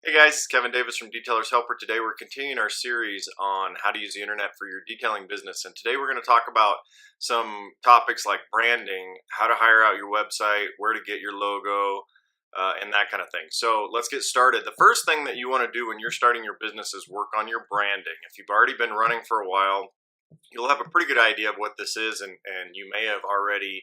Hey guys, it's Kevin Davis from Detailer's Helper. Today we're continuing our series on how to use the internet for your detailing business. And today we're going to talk about some topics like branding, how to hire out your website, where to get your logo, and that kind of thing. So let's get started. The first thing that you want to do when you're starting your business is work on your branding. If you've already been running for a while, you'll have a pretty good idea of what this is, and you may have already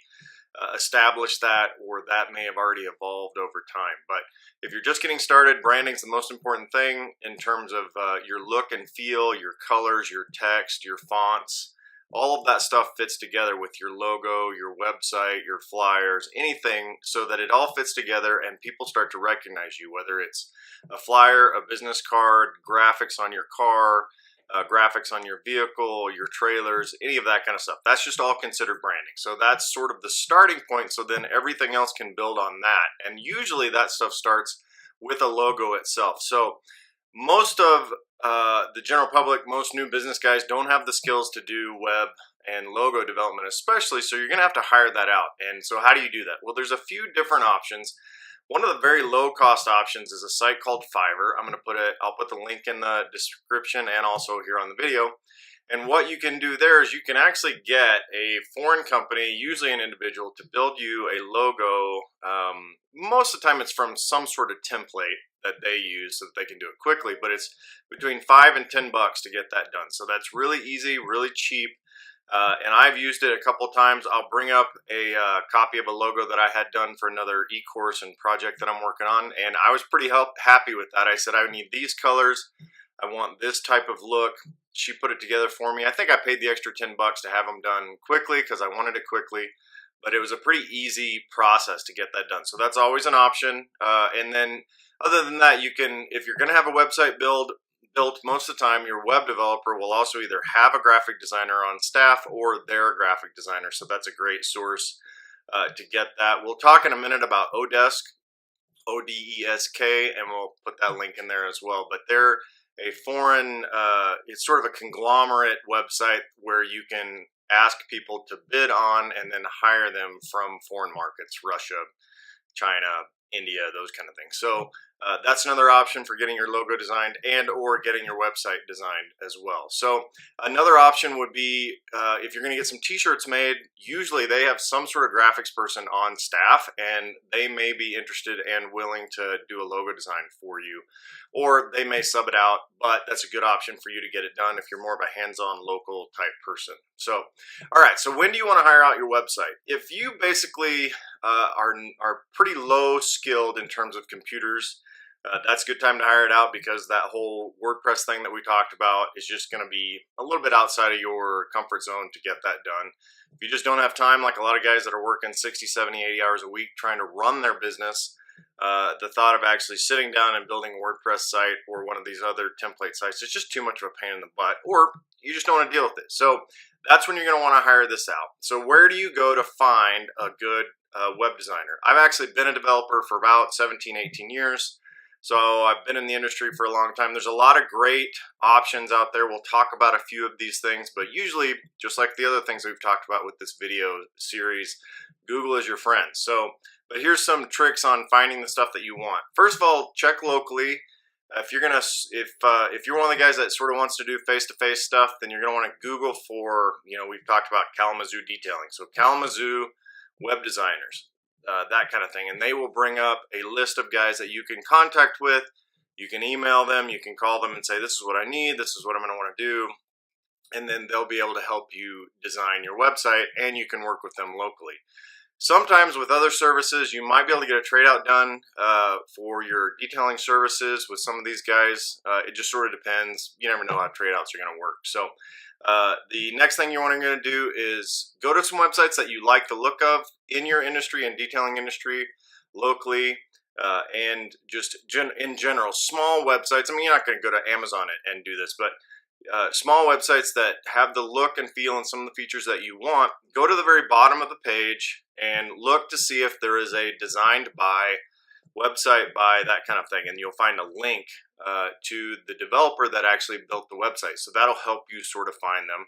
established that, or that may have already evolved over time. But if you're just getting started, branding is the most important thing in terms of your look and feel, your colors, your text, your fonts. All of that stuff fits together with your logo, your website, your flyers, anything, so that it all fits together and people start to recognize you, whether it's a flyer, a business card, graphics on your car, graphics on your vehicle, your trailers, any of that kind of stuff. That's just all considered branding. So that's sort of the starting point. So then everything else can build on that. And usually that stuff starts with a logo itself. So most of the general public, most new business guys don't have the skills to do web and logo development especially. So you're going to have to hire that out. And so how do you do that? Well, there's a few different options. One of the very low cost options is a site called Fiverr. I'll put the link in the description and also here on the video. And what you can do there is you can actually get a foreign company, usually an individual, to build you a logo. Most of the time it's from some sort of template that they use so that they can do it quickly, but it's between $5 and $10 to get that done. So that's really easy, really cheap. And I've used it a couple times. I'll bring up a copy of a logo that I had done for another e-course and project that I'm working on, and I was pretty happy with that. I said, I need these colors, I want this type of look. She put it together for me. I think I paid the extra $10 to have them done quickly because I wanted it quickly, but it was a pretty easy process to get that done. So that's always an option. And then other than that, you can, if you're going to have a website built, most of the time your web developer will also either have a graphic designer on staff or they're a graphic designer. So that's a great source to get that. We'll talk in a minute about Odesk, O-D-E-S-K, and we'll put that link in there as well. But they're a foreign, it's sort of a conglomerate website where you can ask people to bid on and then hire them from foreign markets, Russia, China, India, those kind of things. So that's another option for getting your logo designed and or getting your website designed as well. So another option would be if you're going to get some t-shirts made, usually they have some sort of graphics person on staff and they may be interested and willing to do a logo design for you, or they may sub it out, but that's a good option for you to get it done if you're more of a hands-on local type person. So all right, so when do you want to hire out your website? If you basically are pretty low skilled in terms of computers, that's a good time to hire it out, because that whole WordPress thing that we talked about is just going to be a little bit outside of your comfort zone to get that done. If you just don't have time, like a lot of guys that are working 60, 70, 80 hours a week trying to run their business, the thought of actually sitting down and building a WordPress site or one of these other template sites is just too much of a pain in the butt, or you just don't want to deal with it. So that's when you're going to want to hire this out. So where do you go to find a good web designer? I've actually been a developer for about 17, 18 years. So I've been in the industry for a long time. There's a lot of great options out there. We'll talk about a few of these things, but usually, just like the other things we've talked about with this video series, Google is your friend. So, but here's some tricks on finding the stuff that you want. First of all, check locally. If you're one of the guys that sort of wants to do face-to-face stuff, then you're gonna want to Google for, we've talked about Kalamazoo detailing. So Kalamazoo web designers. That kind of thing, and they will bring up a list of guys that you can contact with. You can email them, you can call them and say, this is what I need, this is what I'm going to want to do, and then they'll be able to help you design your website, and you can work with them locally. Sometimes with other services, you might be able to get a trade out done for your detailing services with some of these guys. It just sort of depends. You never know how trade outs are going to work. So the next thing you're going to do is go to some websites that you like the look of in your industry and detailing industry locally, and just in general, small websites. I mean, you're not going to go to Amazon and do this, but small websites that have the look and feel and some of the features that you want. Go to the very bottom of the page and look to see if there is a designed by, website by, that kind of thing, and you'll find a link to the developer that actually built the website. So that'll help you sort of find them.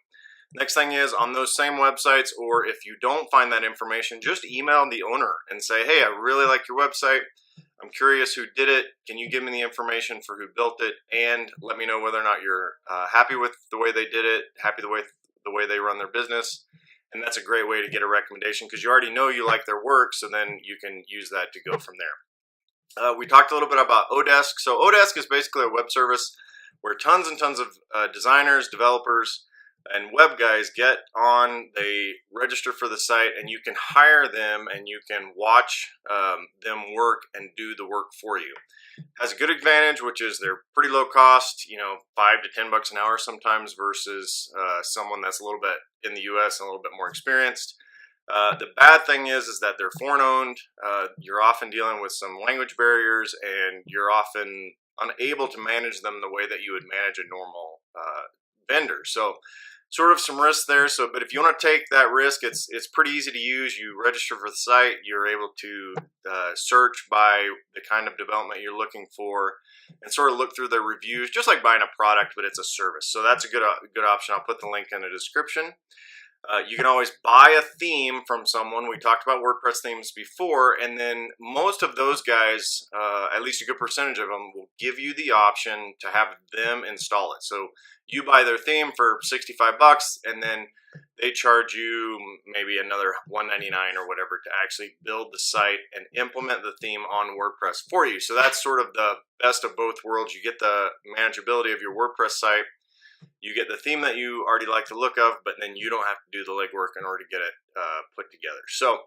Next thing is, on those same websites, or if you don't find that information, just email the owner and say, hey, I really like your website. I'm curious who did it. Can you give me the information for who built it, and let me know whether or not you're happy with the way they did it, happy the way they run their business. And that's a great way to get a recommendation, because you already know you like their work, so then you can use that to go from there. We talked a little bit about Odesk. So Odesk is basically a web service where tons and tons of designers, developers, and web guys get on, they register for the site, and you can hire them and you can watch them work and do the work for you. Has a good advantage, which is they're pretty low cost, you know, $5 to $10 an hour sometimes, versus someone that's a little bit in the US and a little bit more experienced. The bad thing is that they're foreign owned. You're often dealing with some language barriers, and you're often unable to manage them the way that you would manage a normal vendor. So sort of some risk there. So, but if you want to take that risk, it's pretty easy to use. You register for the site. You're able to search by the kind of development you're looking for, and sort of look through the reviews, just like buying a product, but it's a service. So that's a good option. I'll put the link in the description. You can always buy a theme from someone. We talked about WordPress themes before, and then most of those guys, at least a good percentage of them, will give you the option to have them install it. So you buy their theme for $65, and then they charge you maybe another $199 or whatever to actually build the site and implement the theme on WordPress for you. So that's sort of the best of both worlds. You get the manageability of your WordPress site. You get the theme that you already like the look of, but then you don't have to do the legwork in order to get it put together. So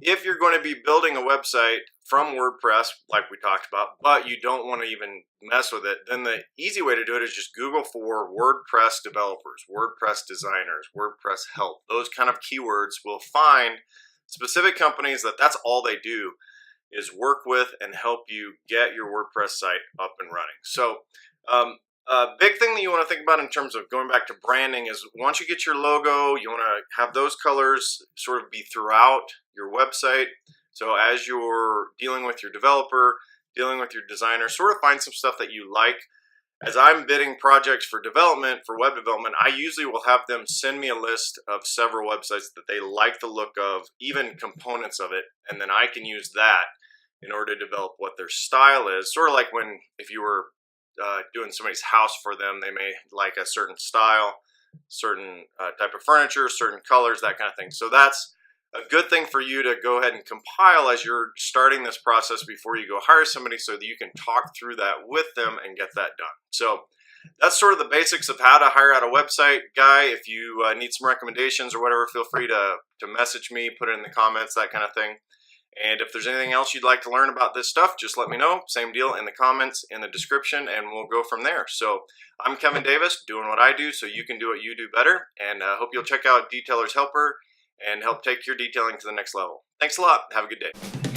if you're going to be building a website from WordPress, like we talked about, but you don't want to even mess with it, then the easy way to do it is just Google for WordPress developers, WordPress designers, WordPress help. Those kind of keywords will find specific companies that's all they do, is work with and help you get your WordPress site up and running. So a big thing that you want to think about in terms of going back to branding is, once you get your logo, you want to have those colors sort of be throughout your website. So as you're dealing with your developer, dealing with your designer, sort of find some stuff that you like. As I'm bidding projects for development, for web development, I usually will have them send me a list of several websites that they like the look of, even components of it, and then I can use that in order to develop what their style is. Sort of like if you were doing somebody's house for them, they may like a certain style, certain type of furniture, certain colors, that kind of thing. So that's a good thing for you to go ahead and compile as you're starting this process before you go hire somebody, so that you can talk through that with them and get that done. So that's sort of the basics of how to hire out a website guy. If you need some recommendations or whatever, feel free to message me, put it in the comments, that kind of thing. And if there's anything else you'd like to learn about this stuff, just let me know. Same deal in the comments, in the description, and we'll go from there. So I'm Kevin Davis, doing what I do so you can do what you do better. And I hope you'll check out Detailer's Helper and help take your detailing to the next level. Thanks a lot. Have a good day.